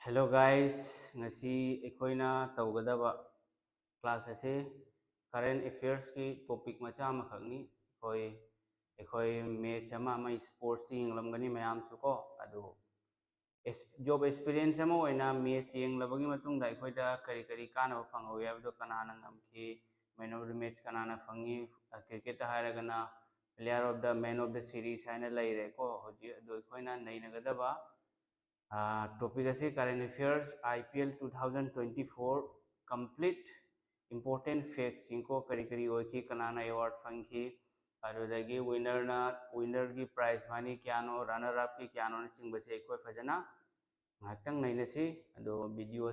Hello guys, ngasi aikoina tawgadaba class ase current affairs ki topic macha ma khakni ekoi match ama sports ti yenglamgani mayam su ko adu job experience ama oina match yenglabagi matung da aikoida kari kana phango yabdo kanana ngamki man of the match kanana phangi cricket ta haragana player of the man of the series haina laire ko hoji adu aikoina nainagadaba topic is current affairs IPL 2024 complete important facts इनको करी होगी कनाना award funky अदुदगी winner की prize मानी Keanu runner up की Keanu ने चिंग बसे कोई फजना ngakhtang naina si ado video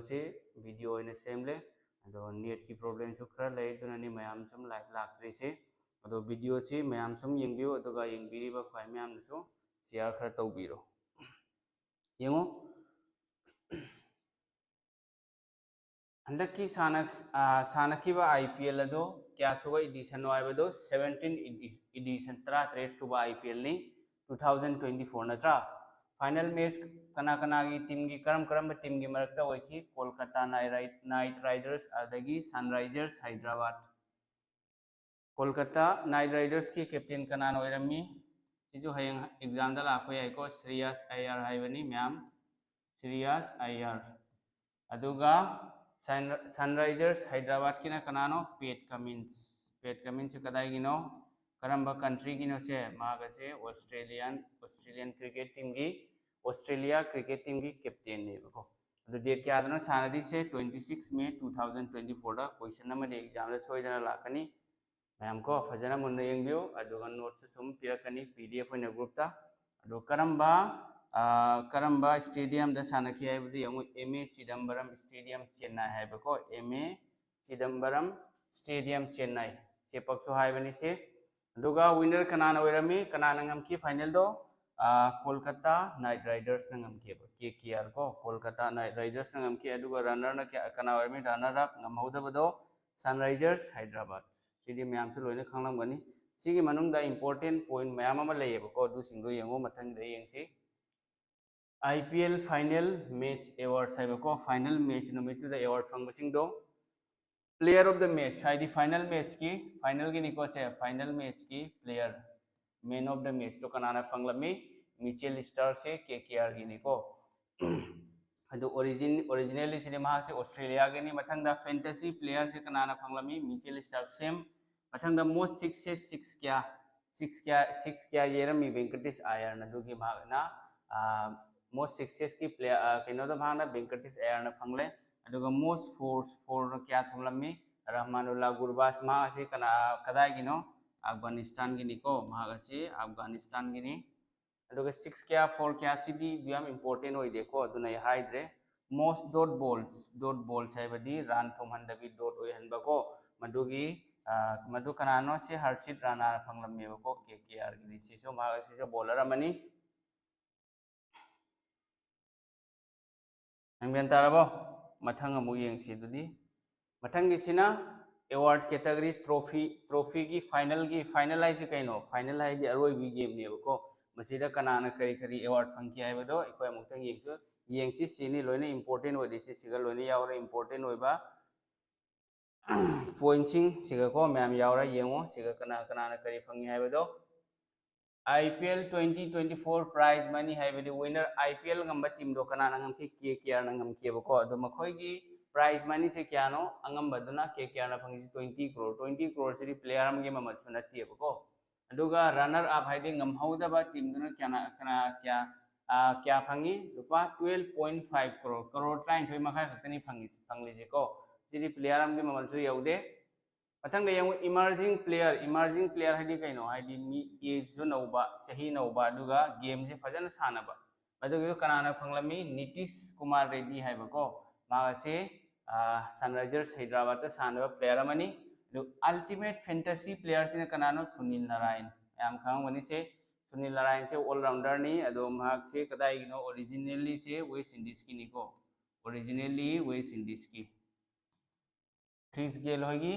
ina semle ado net की प्रॉब्लम सु खरा lai duna ni mayam sum live lakri se ado video si mayam sum yengbiu aduga yengbiri ba khwai mayam su share khara tawbiro yengo हंडकी सानखीबा IPL अदो क्या सुबह addition वाइबदो 17 addition 33 सुबह IPL नि 2024 नत्रा final match कना कना की टीम की करम टीम की मरकता होइखी कोलकाता नाइट राइडर्स अदगी Sunrisers Hyderabad Kolkata Knight Riders की कैप्टन कनान ओइरमी सिजु हयंग एग्जाम दा लाखो याइको श्रेयस अय्यर हाइबनी मैम श्रेयस अय्यर अदुगा सनराइजर्स हैदराबाद की ना कनानो पेट कमिंस कदाइगिनो करंबा कंट्री की नो से मागसे ऑस्ट्रेलियन क्रिकेट टीम की ऑस्ट्रेलिया क्रिकेट टीम की कैप्टन ने बको अदु डेट क्या आदनो सानदी से 26 मई 2024 दा क्वेश्चन नंबर एग्जाम दा सोइदना लाकनी मैम को फजना मुन यंगबियो अदुगा नोट्स सुम पिरकनी PDF ओइना ग्रुप ता अदु करंबा स्टेडियम दा सानकी हाइबदि यमु MA चिदंबरम स्टेडियम चेन्नई हाइबको MA चिदंबरम स्टेडियम चेन्नई से पक्षो हाइबनी से दुगा विनर कनान ओइरमी कनान ngam की फाइनल दो कोलकाता नाइट राइडर्स ngam की KKR को कोलकाता नाइट राइडर्स ngam की अदुगा रनर न कना ओइरमी रनर अप ngam होदबदो सनराइजर्स हैदराबाद सिदि मैम से लोइने खंगलमगनी सिगी मनुंग दा इंपोर्टेंट पॉइंट मैम अमा लेयेबको दु सिंगो यंगो मथंग दे यंगसी IPL फाइनल मैच अवार्ड्स है फाइनल मैच नुमित अवार्ड फंगसिंगदो प्लेयर ऑफ द मैच है फाइनल मैच की निको से फाइनल मैच की player man of the match तो कनाना फंगलमी मिचेल स्टार्क से KKR की निको अदो ओरिजिनली सिनेमा से ऑस्ट्रेलिया के नि मथंगदा फैंटेसी प्लेयर से कनाना फंगलमी मिचेल स्टार्क सेम मथंगदा मोस्ट 6 क्या येरमी वेंकटेश आयर नदुगी मागना मोस्ट सक्सेस की प्लेयर कनो द भागना वेंकटेश आयर न फंगले अदुगा मोस्ट फोर क्या थुमलमी रहमानुल्लाह गुरबास मासी कना कदागिनो अफगानिस्तान की निको मागसी अफगानिस्तान की नि अदुगा 6 क्या 4 क्या सिदी बियाम इंपोर्टेंट होई देखो अदुना हाइद्रे मोस्ट डॉट बॉल्स है बदी रन थुमहंदबी डॉट होय हनबको मदुगी मदु कनानो से हर्षित राणा फंगलमी बको KKR की सिसो मागसी बॉलर अमनी नंगन तारबो मथंग अमु यंगसी दुदी मथंग गिसिना अवार्ड कैटेगरी ट्रॉफी की फाइनलाइज कइनो फाइनल हाइदि अरोय बी गेम नेबको मसिदा कनाना करी अवार्ड फंकी हाइबदो इकोय मुक्तंग यंगसु यंगसी सिनी लोइने इंपोर्टेंट ओइदि सिगा लोइने यावरा इंपोर्टेंट ओइबा पॉइंट्सिंग सिगा को मैम यावरा यंगो सिगा कनाना करी फंगी हाइबदो IPL 2024 प्राइज मनी है winner IPL ngamba team do kana ngam ki KKR ngam ki bako ado makhoi gi prize money से क्या नो अंगम बदना KKR ना फंगी 20 crore से player am ge mamal sunati bako aduga runner up haide ngam hauda team do क्या फंगी रुपा 12.5 crore ट्राइन थोइ मखा खतनी फंगली जे को सिदी player am ge mamal su yaude मथंग इमर्जिंग प्लेयर है कहीं है मी एज नौबा चाही नौबा गेम से फजन सानब कनाना फंगलमी नीतीश कुमार रेड्डी है मासे सनराइजर्स हैदराबाद सानब प्लेयर मनी अल्टीमेट फैंटेसी प्लेयर से कनानो सुनील नारायण याम खांगवनी से सुनील नारायण से ऑलराउंडर नी से कदाइगिनो ओरिजिनली से वेस्ट इंडीज की निको ओरिजिनली वेस्ट इंडीज की क्रिस गेल होगी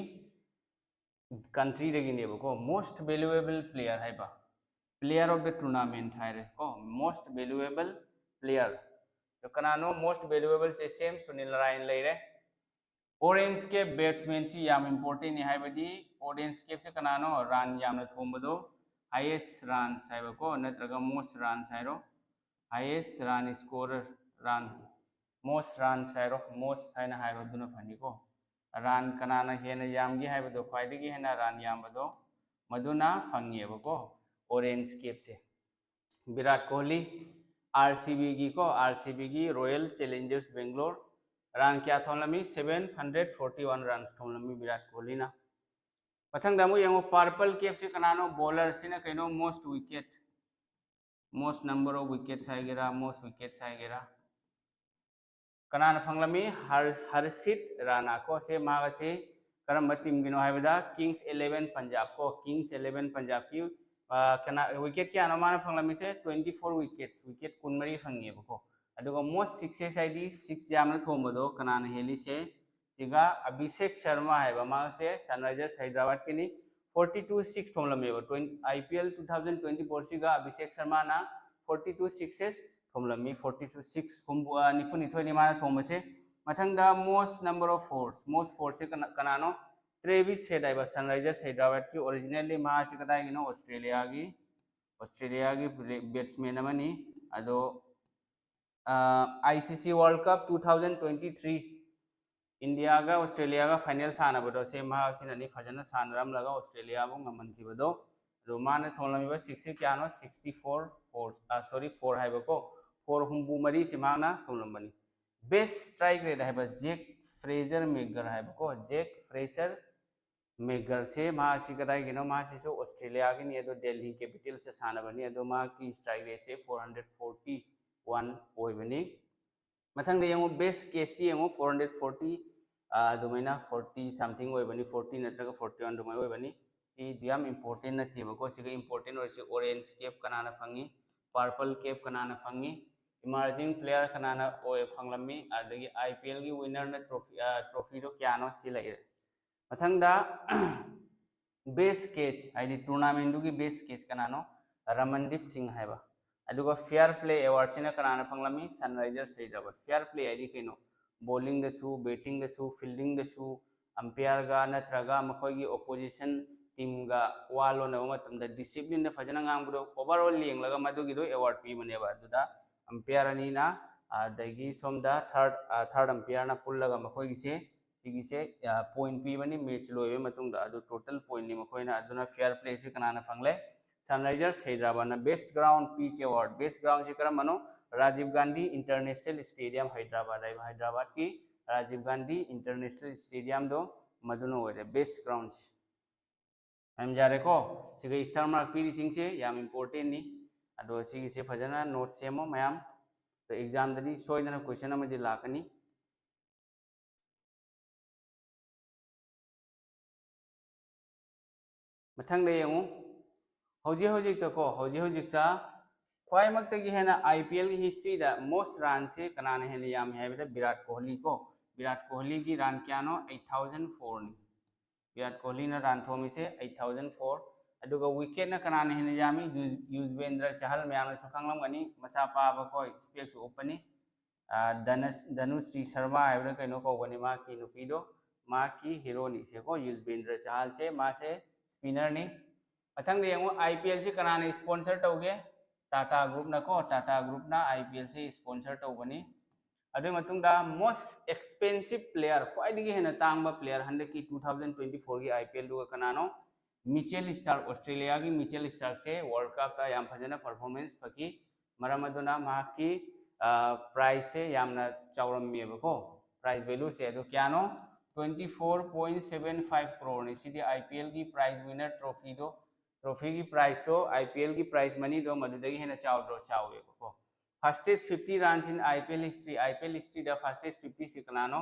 कंट्री देगिनेबको मोस्ट वैल्यूएबल प्लेयर है प्लेयर ऑफ द टूर्नामेंट है को मोस्ट वैल्यूएबल प्लेयर तो कनानो मोस्ट वैल्यूएबल से सेम सुनील नारायण लेरे ऑरेंज कैप बैट्समैन से याम इंपोर्टेंट है बदी ऑरेंज कैप से कनानो रन याम थोंबदो हाईएस्ट रन साइबको नत्रगा मोस्ट रन साइरो highest run scorer run most run साइरो मोस्ट साइना हाइरो दुना फनीको रन कनाना हेना यामगी हाइबदो ख्वाइदगी हेना रन यामबदो मधुना फंगेबको ऑरेंज कैप से विराट कोहली आरसीबी की को आरसीबी की रॉयल चैलेंजर्स बेंगलोर रन क्या थोलमी 741 रन थोलमी विराट कोहली ना पथंग दामु यंगो पर्पल कैप से कनानो बॉलर सिना कइनो most wicket most number of wickets आइगेरा मोस्ट विकेट्स आइगेरा कनाना फंगलमी हर्षित राणा को से मागसे करम टीम गिनो हाइबदा किंग्स 11 पंजाब को किंग्स 11 पंजाब की कना विकेट क्या नो माना फंगलमी से 24 विकेट्स विकेट कुनमरी फंगेबको अदुगा मोस्ट सक्सेस आईडी 6 यामना थोमदो कनाना हेली से सिगा अभिषेक शर्मा है मागसे सनराइजर्स हैदराबाद के नि 42-6 थोमलमेबो आईपीएल 2024 सिगा अभिषेक शर्मा ना 42 सक्सेस थोमलमी 42-6 निफुनिथोनी माना थोमसे मथंगदा मोस्ट नंबर ऑफ फोर्स से कनानो ट्रेविस हेड है सनराइजर्स हैदराबाद की ओरिजिनली मासे कदागिनो ऑस्ट्रेलिया की बैट्समैन अमनी अदो आईसीसी वर्ल्ड कप 2023 इंडिया का ऑस्ट्रेलिया का फाइनल सानबदो से मासिननी फजना सानरमलगा ऑस्ट्रेलिया बो ngमनखिबदो दो माने थोलमिबा 60 क्यानो 64 4 हाइबको 4 हुंबु मरी सिमाना थोलमबनी बेस्ट स्ट्राइक रेट है जेक फ्रेजर मेगर है जेक फ्रेजर मेगर से मासी कदाई गिनो मासी सो ऑस्ट्रेलिया की नि दिल्ली कैपिटल से सानबनी अदो मा की स्ट्राइक रेट से 441 ओइबनी मथंग दे यंगो बेस्ट केसी यंगो 440 दुमैना 40 समथिंग ओइबनी 40 नत्रगा 41 दुमै ओइबनी सी दियाम इंपोर्टेंट नथेबको सिगा इंपोर्टेंट ओइसे ऑरेंज कैप कनाना फंगी पर्पल कैप कनाना फंगी इमर्जिंग प्लेयर कनाना ओए फंगलमी अदगी आईपीएल की विनर ने ट्रॉफी दो क्यानो सी लैरे मथंगदा बेस्ट कैच आइडी टूर्नामेंट की बेस्ट कैच कनानो रमनदीप सिंह हैबा अदुगा फेयर प्ले अवार्ड सिना कनाना फंगलमी सनराइजर्स हैदराबाद फेयर प्ले आइडी कइनो बॉलिंग दसु बैटिंग दसु फील्डिंग दसु अंपायर गा नत्रगा मखोगी ओपोजिशन टीम गा वालो न मतमदा डिसिप्लिन द फजना ngambudo ओवरऑल लेंगलगा मदुगिदो अवार्ड पीबनेबा अदुदा अंपायर अनीना अदगी सोमदा थर्ड अंपायर ना पुल्लगा मखोगी से सिगिसे पॉइंट पीबनी मैच लोइबे मतुंगदा अदु टोटल पॉइंट नि मखोइना अदुना फेयर प्ले से कनाना फंगले सनराइजर्स हैदराबाद ना best ground pitch award best ground से करम मनो राजीव गांधी इंटरनेशनल स्टेडियम हैदराबाद की राजीव गांधी इंटरनेशनल स्टेडियम दो मदुनो होरे बेस्ट ग्राउंड हम जारे को सिगे स्टार मार्क पीरी सिंगसे याम इंपोर्टेंट नि अदो सिगे से फजना नोट सेमो मयाम तो एग्जाम दनी सोइदना क्वेश्चन अमदि लाकनी मथंग दे यंगु हौजिक तको हौजिक ता ख्वाई मक्तगी हेना आईपीएल की हिस्ट्री दा मोस्ट रन से कनाना हेना याम हैबदा विराट कोहली को विराट कोहली की रन क्यानो 8004 नि विराट कोहली ना रन थोमी से 8004 अदुगा विकेट ना कनाना हेना यामी युजवेंद्र चहल मयाम सुखंगलम गनी मसा पाबा को स्पेक्स ओपनी धनुश्री शर्मा हैबदा कइनो को गनी मा की नुपीदो मा की हीरोनी से को युजवेंद्र चहल से मा से स्पिनर नि मथंग दे यंगो आईपीएल से कनाना स्पॉन्सर तौगे टाटा ग्रुप ना को टाटा ग्रुप ना आईपीएल से स्पॉन्सर तौबनी अदुई मतुंगदा मोस्ट एक्सपेंसिव प्लेयर ख्वाइदगी हेना तांगबा प्लेयर हंडे की 2024 की आईपीएल दुगा कनानो मिचेल स्टार्क ऑस्ट्रेलिया की मिचेल स्टार्क से वर्ल्ड कप का याम फजना परफॉर्मेंस फकी मरम अदुना माकी प्राइस से यामना चावरमीबको प्राइस वैल्यू से अदु क्यानो 24.75 करोड़ ने सीधी आईपीएल की प्राइज विनर ट्रॉफी की प्राइस तो आईपीएल की प्राइस मनी दो मदुदगी हेना चावेबको fastest 50 runs in IPL history द फास्टेस्ट 50 से कनानो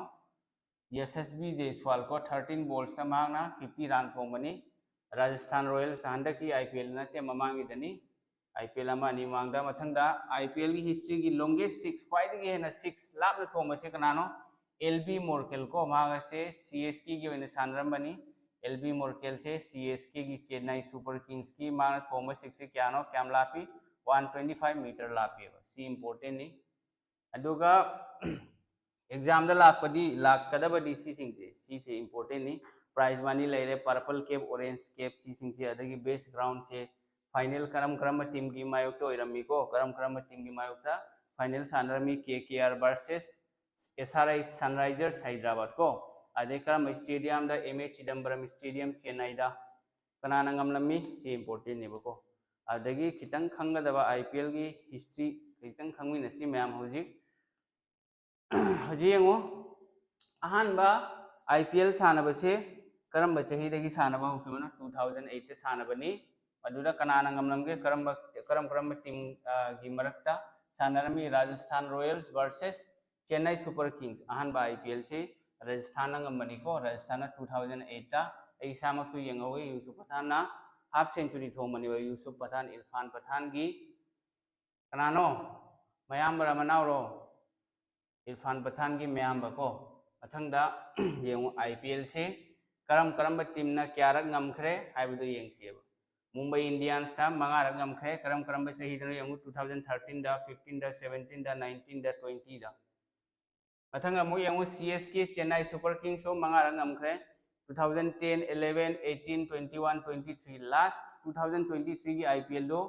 यशस्वी जयसवाल को 13 बॉल्स मांगना 50 रन थोंबनी राजस्थान रॉयल्स हंडक की आईपीएल नते ममांगीदनी आईपीएल अमानी मांगदा मथंगदा आईपीएल की हिस्ट्री की लॉन्गेस्ट 6 ख्वाइदगी हेना 6 लाभ थोंबसे कनानो एलबी मोर्केल को मांगा से सीएसके की वजह सानरमबनी एलबी मोर्केल से सीएसके की चेन्नई सुपर किंग्स की मांग थोंबा 6 से क्यानो क्याम लापी 125 मीटर लापी सी इंपोर्टेंट नहीं अदुगा एग्जाम दा लाकपदी लाकदबदी सी से इंपॉर्टेंट नी प्राइज मनी लेरे पर्पल कैप ऑरेंज कैप सी से अदगी बेस ग्राउंड से फाइनल करम करम टीम की मायोक तो इरमी को करम करम टीम की मायोक ता फाइनल सानरमी KKR versus SRI Sunrisers Hyderabad को अदे करम स्टेडियम दा एमए चिदंबरम स्टेडियम चेन्नई दा कनाना ngamlami si important ne bako adagi khitang khanggadaba IPL gi history khitang khangmina si mayam hojik haji yango ahanba IPL sanabase karamba chahidagi sanaba hokibana 2008 te sanabani aduda kanana ngamlamge karamba team gi marakta sanarami Rajasthan Royals versus Chennai Super Kings ahanba IPL se Rajasthan ngambani ko Rajasthan 2008 ta ऐसामसु यंगवे Yusuf Pathan ना half century थोमनिवा Yusuf Pathan Irfan Pathan की कनानो मयाम रमनावरो इरफान पठान की मयाम बको मथंगदा येंगो IPL से करम करम team ना क्यारक ngमखरे हाइबदो येंगसियब Mumbai Indians ता मंगारक ngमखरे करम करम सही दनो येंगो 2013 दा 15 दा 17 दा 19 दा 20 दा मथंगा मु येंगो CSK चेन्नई सुपर किंग्स ओ मंगारक ngमखरे 2010, 11, 18, 21, 23 last 2023 की IPL दो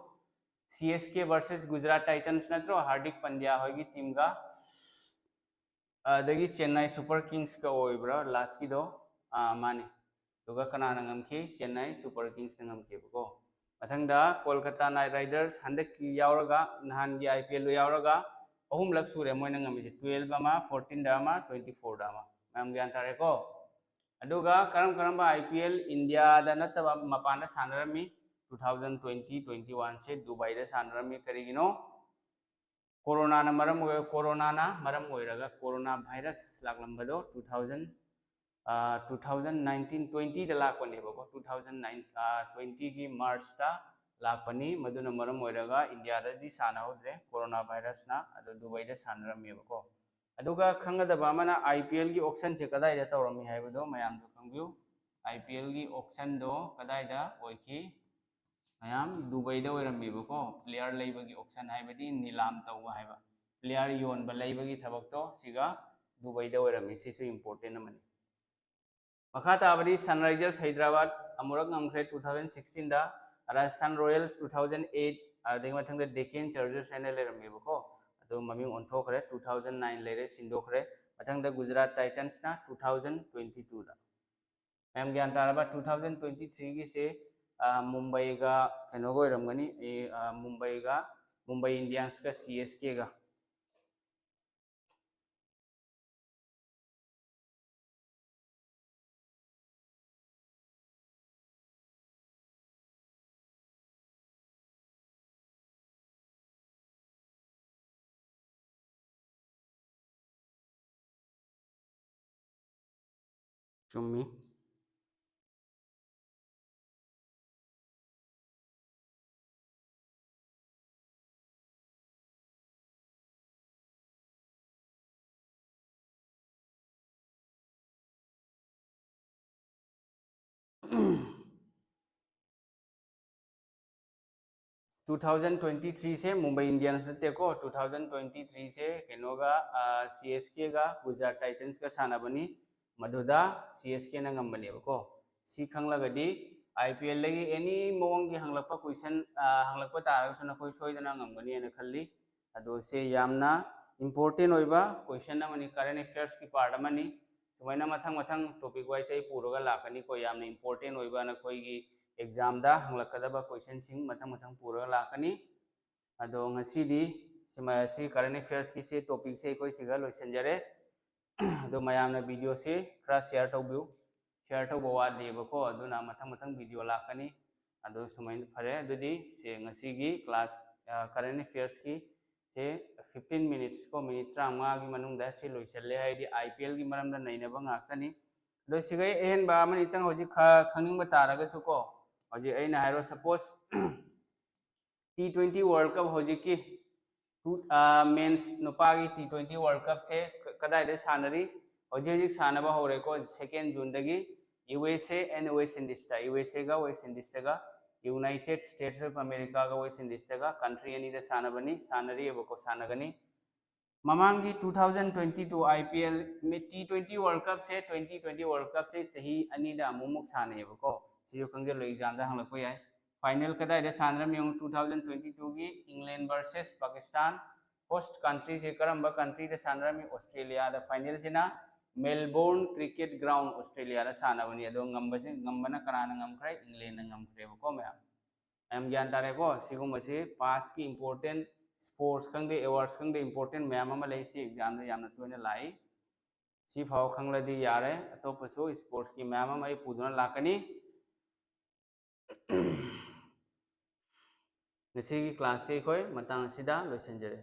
CSK versus Gujarat Titans नत्रो Hardik Pandya होगी टीम का दगी चेन्नई सुपर किंग्स का ओइब्रा लास्ट की दो माने दुगा कनाना ngमखी चेन्नई सुपर किंग्स ngमखी बको मथंगदा कोलकाता नाइट राइडर्स हंदक की यावरगा नहान की IPL लो यावरगा अहुम लक सुरे मोयना ngमि 12 मा 14 दा मा 24 दा मा मैम ज्ञान तारे को अदुगा करम करम IPL इंडिया दा नतबा मपाना सानरमी 2020 21 से दुबई दा सानरमी करिगिनो कोरोना ना मरम ओइरगा कोरोना वायरस लागलंबदो 2019 20 दा लाकपने बको 2020 की मार्च ता लाकपनी मदुना मरम ओइरगा इंडिया दा दि साना होद्रे कोरोना वायरस ना अदो दुबई दा सानरमी बको अदुगा खंगदबा मना IPL की ऑक्शन से कदाई दा तौरमी हाइबदो मयाम दो खंगबिउ IPL की ऑक्शन दो कदाई दा ओइकी मयाम दुबई दा ओइरमी बको प्लेयर लेबगी ऑक्शन हाइबदी नीलाम तौवा हाइबा प्लेयर योन ब लेबगी थबक तो सिगा दुबई दा ओइरमी सिसु इंपोर्टेंट अमनी मखा ताबदी सनराइजर्स हैदराबाद अमुरक ngमखरे 2016 दा राजस्थान रॉयल्स 2008 अदगी मथंग डेक्कन चार्जर्स एने लेरमी बको तो ममिंग ओंथोखरे 2009 लेरे सिंदोखरे मथंगदा गुजरात टाइटंस ना 2022 दा मैम ज्ञान तारबा 2023 की से मुंबई का कनोगो रमगनी मुंबई इंडियंस का CSK का चुम्मी 2023 से मुंबई इंडियंस को 2023 से कनोगा CSK का गुजरात टाइटंस का सानाबनी मधुदा CSK ना ngambane सी खंगलगदी IPL लगी एनी मोंग की हंगलपा क्वेश्चन हंगलपा तारगसना कोई सोइदना ngambani ना खल्ली अदो से यामना इंपोर्टेंट होइबा क्वेश्चन अमनी करंट अफेयर्स की पार्ट अमनी सुमाइना मथंग मथंग टॉपिक वाइज आई पुरोगा लाकनी को यामना इंपोर्टेंट होइबा ना कोईगी एग्जाम दा हंगलकदबा क्वेश्चन सिंग मथंग मथंग पुरोगा लाकनी अदो ngसीदी सिमा करंट अफेयर्स की से टॉपिक से कोई सिगा लोइसनजरे अदो मयामना वीडियो से खरा शेयर तौबिउ शेयर तौबा वादलेबको अदुना मथंग मथंग वीडियो लाकनी अदो सुमाइन फरे अदुदी से ngसीगी क्लास करंट अफेयर्स की से 15 मिनट्स को मिनट 35 की मनुंगदा से लोइसले हाइदी IPL की मरमदा नैनबा ngakani दो सिगै एहन बा मन इतंग होजि खंगनिंग तारगसु को होजि अइना हाइरो सपोज T20 वर्ल्ड कप होजि की मेंस नुपा की T20 वर्ल्ड कप से कदाइदे सानरी होजि होजि सानबा होरे को 2 जून दगी USA एंड वेस्ट इंडीज ता USA का वेस्ट इंडीज ता यूनाइटेड स्टेट्स ऑफ अमेरिका का वेस्ट इंडीज ता कंट्री एनी दा सानबनी सानरी एबको सानगनी ममांगी 2022 IPL में T20 वर्ल्ड कप से 2020 वर्ल्ड कप से चाही अनीदा अमुमुक सानेबको सियो खंगे लो एग्जाम दा हंगलको याय फाइनल कदा दे सानरम यंग 2022 की England versus Pakistan host country से करंबा कंट्री दे सानरम ऑस्ट्रेलिया दा फाइनल सेना मेलबोर्न क्रिकेट ग्राउंड ऑस्ट्रेलिया दा सानबनी अदो ngambase ngambana kana ngamkhrai England ngamkhre बको मैम ज्ञान तारेको सिगुमसे पास की इंपोर्टेंट स्पोर्ट्स खंगदे अवार्ड्स खंगदे इंपोर्टेंट मैम अमा लई सी एग्जाम दे यामना तोने लाई सी फाव खंगलदी यारे अतोपसो स्पोर्ट्स की मैम अमा आई पुदुना लाकनी नसी की क्लास से कोई मतंग सिदा लोइसनजरे।